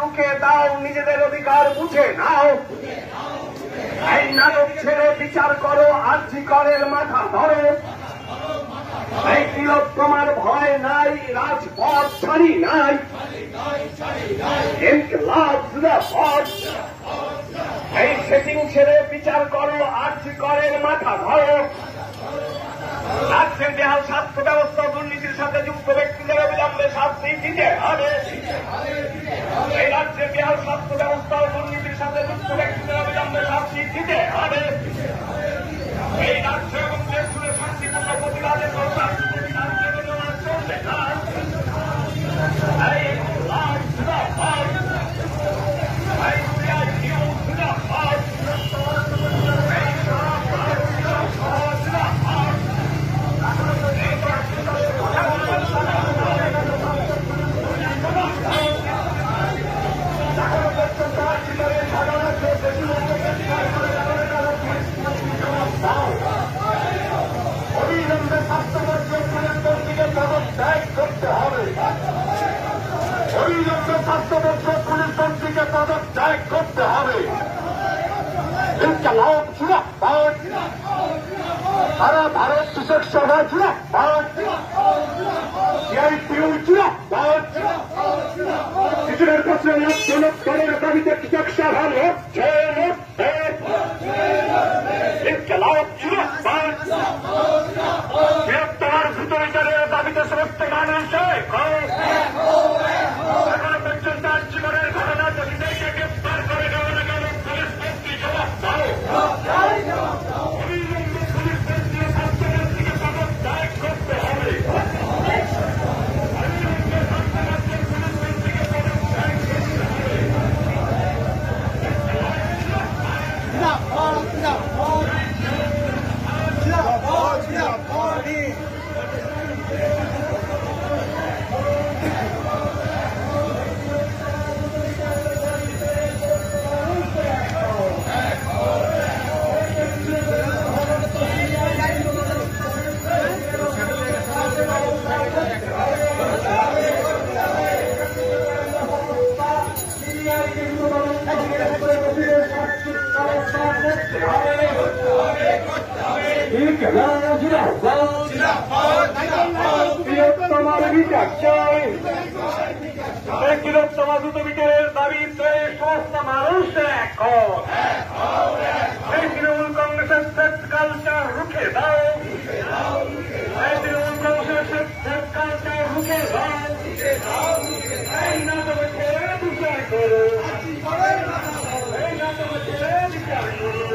রুখে দাও, নিজেদের অধিকার বুঝে নাও। এই নাটক ছেড়ে বিচার করো, আর্জি করের মাথা ধরো। এই তিলোত্তমার ভয় নাই, রাজপথ ছাড়ি নাই। ইনকিলাব জিন্দাবাদ। এই সেটিং ছেড়ে বিচার করো, আর্জি করের মাথা ধরো। রাজ্যের বেহাল স্বাস্থ্য ব্যবস্থা দুর্নীতির সাথে যুক্ত ব্যক্তিদের অবিলম্বে শাস্তি দিতে হবে। এই রাজ্যের বেহাল স্বাস্থ্য ব্যবস্থা ও দুর্নীতির সাথে যুক্ত ব্যক্তিদের অবিলম্বে শাস্তি দিতে হবে। এই রাজ্য এবং দেশ জুড়ে শান্তিপূর্ণ প্রতিবাদের সরকার চলবে না। পুলিশমন্ত্রীকে পদত্যাগ করতে হবে। ইনকিলাব জিন্দাবাদ। সারা ভারত কৃষক সভা জিন্দাবাদ। সিআইটিইউ জিন্দাবাদ। কৃষকের কাছে করের দাবিতে কৃষক সভা লড়ছে। ইনকিলাব জিন্দাবাদ। বৃহত্তর দ্রুত বিচারের দাবিতে সমস্ত মানুষ জীবনের ঘটনা দোষীদেরকে গ্রেফতার করে দেওয়া গেল। পুলিশ মন্ত্রী জবাব দাও। পুলিশ মন্ত্রী স্বাস্থ্যমন্ত্রীকে পদত্যাগ করতে হবে। তিলোত্তমার বিচার চাই। তিলোত্তমা দ্রুত বিচারের দাবিতে সমস্ত মানুষ এখন। তৃণমূল কংগ্রেসের সেক্স কালচার রুখে দাও। তৃণমূল কংগ্রেসের সেক্স কালচার রুখে দাও। এই নাটক ছেড়ে বিচার করো। এই নাটক ছেড়ে বিচার করো।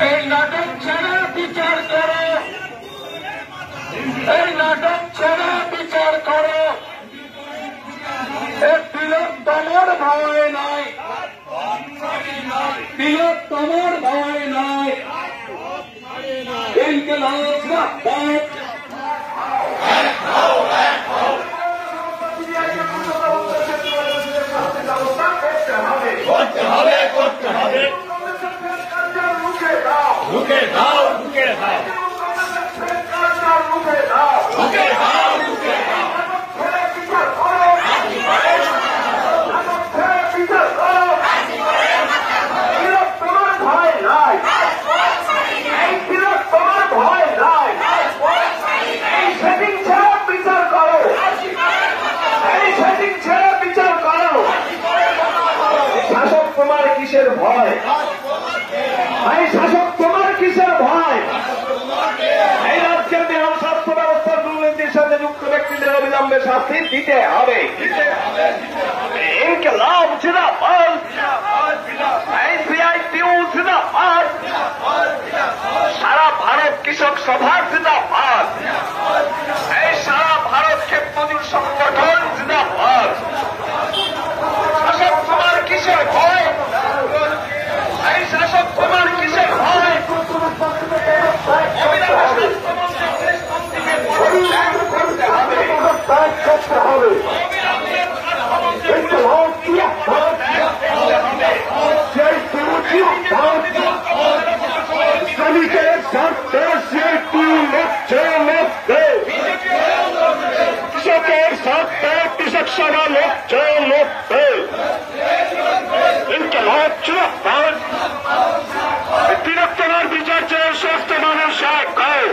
এই নাটক ছাড়া বিচার করো। এই নাটক ছাড়া বিচার করো। তিলোত্তমার ভয় নাই। তিলোত্তমার ভয় নাই। ইনকিলাব জিন্দাবাদ। করতে হবে, করতে হবে। রুখে দাও, রুখে দাও, রুখে দাও, রুখে দাও, রুখে দাও। বিচার করো, বিচার করো। কিসের ভয়? এই শাসক তোমার কিসের ভয়? এই রাজ্যের বেহাল স্বাস্থ্য ব্যবস্থার দুর্নীতির সাথে যুক্ত ব্যক্তিদের অবিলম্বে শাস্তি দিতে হবে। ইনকিলাব জিন্দাবাদ, এই সিআইটিইউ জিন্দাবাদ, সারা ভারত কৃষক সভা জিন্দাবাদ, এই সারা ভারত ক্ষেত মজুর সংগঠন জিন্দাবাদ। শাসক তোমার কিসের ভয়? এই শাসক তোমার কিসের ভয়? শ্রমিকের স্বার্থে কৃষকের স্বার্থে কৃষক সভা লড়ছে লড়ছে। ইনকিলাব জিন্দাবাদ, তিলোত্তমার বিচার চেয়ে সমস্ত মানুষ এক হয়।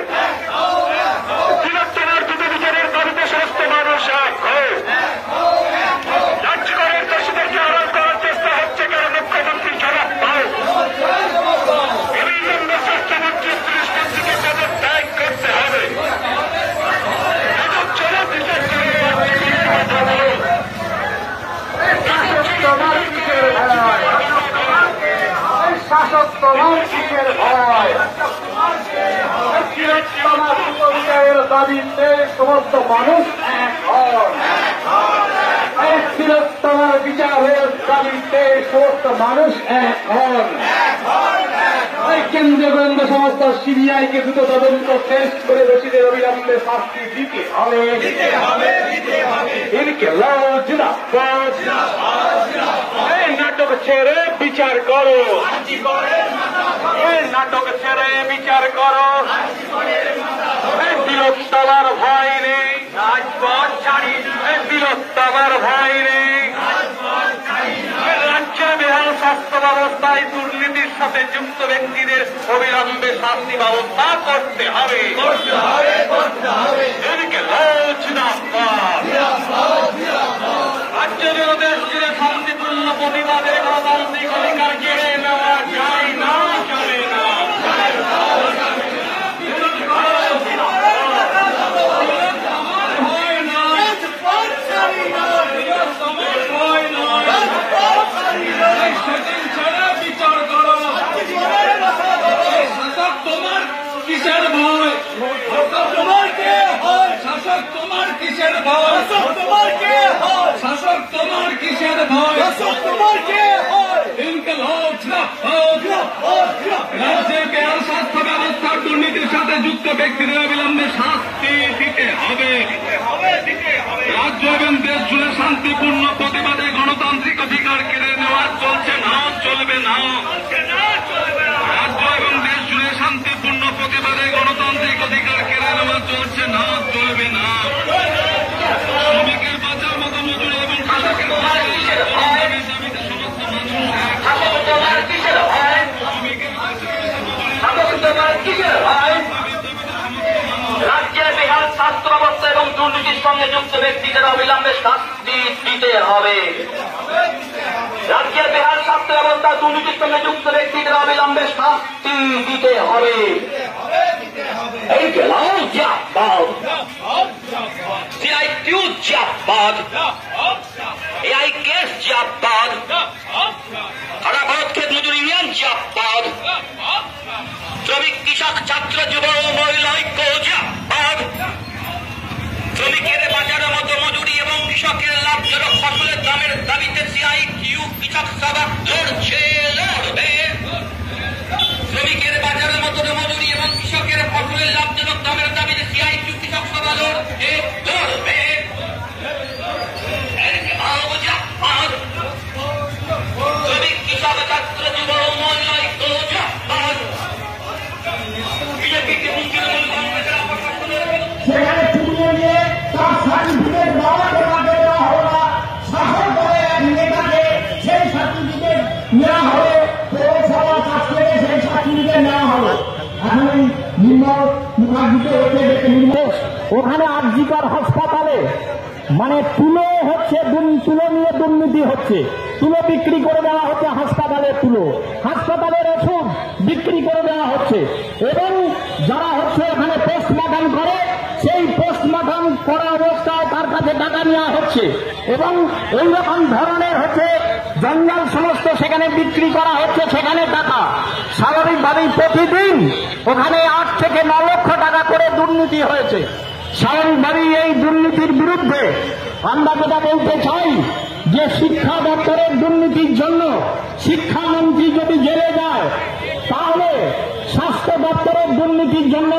তিলোত্তমার দ্রুত বিচারের দাবিতে সমস্ত মানুষ এক হয়। রাজ্যকরের দোষীদেরকে আড়াল করার চেষ্টা হচ্ছে কেন? মুখ্যমন্ত্রী জবাব দাও। অবিলম্বে স্বাস্থ্যমন্ত্রী, পুলিশ মন্ত্রীকে তাদের ত্যাগ করতে হবে। শাসক তোমার কিসের ভয়? তিলোত্তমার দাবিতে সমস্ত মানুষ এক হন। তিলোত্তমার বিচারের দাবিতে সমস্ত মানুষ এক হন। কেন্দ্রীয় গোয়েন্দা সংস্থা সিবিআইকে দ্রুত তদন্ত শেষ করে দোষীদের অবিলম্বে শাস্তি দিতে হবে। ইনকিলাব জিন্দাবাদ, এই নাটক ছেড়ে বিচার করো। এই নাটক ছেড়ে বিচার করো। এই তিলোত্তমার ভয় নেই, রাজপথ ছাড়ি। এই তিলোত্তমার ভয় নেই। রাজ্যের বেহাল স্বাস্থ্য ব্যবস্থায় দুর্নীতির সাথে যুক্ত ব্যক্তিদের অবিলম্বে শাস্তি ব্যবস্থা করতে হবে। এদিকে রাজ্য জুড়ে দেশ জুড়ে শান্তিপূর্ণ প্রতিবাদে গণতান্ত্রিক অধিকার কেড়ে নেওয়া যায় না, চলে না। কিসের ভয়? তোমার কে হয়? শাসক তোমার কিসের ভয়? তোমার কে হয়? শাসক তোমার কিসের ভয়? তোমার কে হয়? ইনকিলাব জিন্দাবাদ, রাজ্যের বেহাল স্বাস্থ্য ব্যবস্থার দুর্নীতির সাথে যুক্ত ব্যক্তিদের অবিলম্বে শাস্তি দিতে হবে। রাজ্য এবং দেশ জুড়ে শান্তিপূর্ণ প্রতিবাদে গণতান্ত্রিক অধিকার কেড়ে নেওয়া চলছে না, চলবে না। রাজ্য এবং দেশ জুড়ে শান্তিপূর্ণ প্রতিবাদে গণতান্ত্রিক অধিকার কেড়ে নেওয়া চলছে না, চলবে না। শ্রমিকের বাঁচার মতো মজুরি এবং কৃষকের দাবিতে সমস্ত রাজ্যের বেহাল স্বাস্থ্য ব্যবস্থা এবং দুর্নীতির সঙ্গে যুক্ত ব্যক্তিদের অবিলম্বে শাস্তি দিতে হবে। রাজ্যের বেহাল স্বাস্থ্য ব্যবস্থা দুর্নীতির সঙ্গে যুক্ত ব্যক্তিদের অবিলম্বে শাস্তি দিতে হবে। এই গেলাম জিন্দাবাদ, সিআইটিইউ জিন্দাবাদ, এআইকেএস জিন্দাবাদ, সারা ভারত ক্ষেত মজুর ইউনিয়ন জিন্দাবাদ, শ্রমিক কৃষক ছাত্র যুব ও মহিলা ঐক্য জিন্দাবাদ। শ্রমিকের বাজারের মতো মজুরি এবং কৃষকের লাভজনক ফসলের দামের দাবিতে সিআইটিইউ কৃষক সভা লড়ছে লড়বে। শ্রমিকের বাজারের মতো মজুরি এবং কৃষকের ফসলের লাভজনক দামের দাবিতে সিআইটিইউ কৃষক সভা লড়ছে লড়বে। শ্রমিক কৃষক ছাত্র যুব ও মহিলা ঐক্য জিন্দাবাদ। বিজেপিকে তৃণমূল কংগ্রেসের সেখানে চুরিয়ে নিয়ে তার সার্টিফিকেট দেওয়া হলো না। শাসক দলের এক নেতাকে সেই সার্টিফিকেট নেওয়া হলো, পৌরসভা কাছ থেকে সেই সার্টিফিকেট নেওয়া হলো। এখন এই নির্মল মুখার্জিকে ওখানে আরজিকর হাসপাতালে মানে তুলো হচ্ছে, তুলো নিয়ে দুর্নীতি হচ্ছে, তুলো বিক্রি করে দেওয়া হচ্ছে হাসপাতালে। হাসপাতালের তুলো, হাসপাতালের ওষুধ বিক্রি করে দেওয়া হচ্ছে এবং যারা হচ্ছে এখানে পোস্টমর্টম করে সেই পোস্টমর্টম করা অবস্থায় তার কাছে টাকা নেওয়া হচ্ছে এবং এইরকম ধরনের হচ্ছে জঞ্জাল সমস্ত সেখানে বিক্রি করা হচ্ছে, সেখানে টাকা স্বাভাবিকভাবেই প্রতিদিন ওখানে 8 থেকে 9 লক্ষ টাকা করে দুর্নীতি হয়েছে। স্বাভাবিকভাবেই এই দুর্নীতির বিরুদ্ধে আমরা যেটা বলতে চাই যে শিক্ষা দপ্তরের দুর্নীতির জন্য শিক্ষামন্ত্রী যদি জেলে যায় তাহলে স্বাস্থ্য দপ্তরের দুর্নীতির জন্য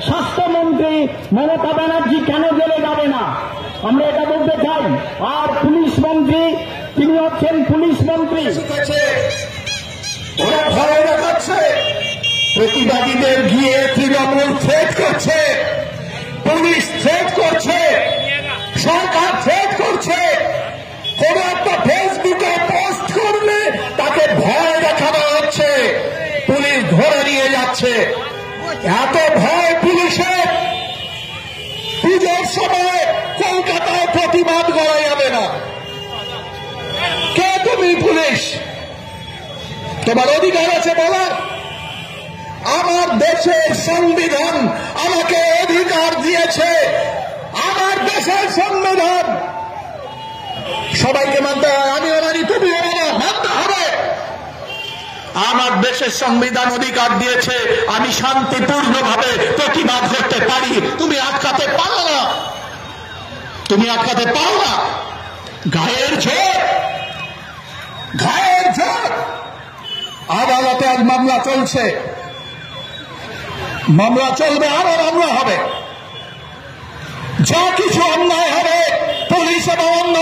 স্বাস্থ্যমন্ত্রী মমতা ব্যানার্জি কেন জেলে যাবে না, আমরা এটা বলতে চাই। আর পুলিশ মন্ত্রী, তিনি হচ্ছেন পুলিশ মন্ত্রী, ওরা ভয় দেখাচ্ছে, প্রতিবাদীদের গিয়ে তৃণমূল থ্রেট করছে, পুলিশ থ্রেট করছে, সরকার থ্রেট করছে। কোন একটা ফেসবুকে পোস্ট করলে তাকে ভয় দেখানো হচ্ছে, পুলিশ ধরে নিয়ে যাচ্ছে। এত ভয় পুলিশের, পুজোর সময় কলকাতায় প্রতিবাদ করা যাবে না। কে তুমি পুলিশ? তোমার অধিকার আছে বলার? আমার দেশের সংবিধান আমাকে অধিকার দিয়েছে, আমার দেশের সংবিধান সবাইকে মানতে হয়, আমিও মানি, তুমিও মানতে হবে। আমার দেশের সংবিধান অধিকার দিয়েছে আমি শান্তিপূর্ণভাবে প্রতিবাদ করতে পারি, তুমি আটকাতে পারো না, তুমি আটকাতে পারো না। গায়ের জোর, গায়ের জোর। আদালতে আজ মামলা চলছে, মামলা চলবে, আরো মামলা হবে। যা কিছু অন্যায় হবে পুলিশ এবং অন্য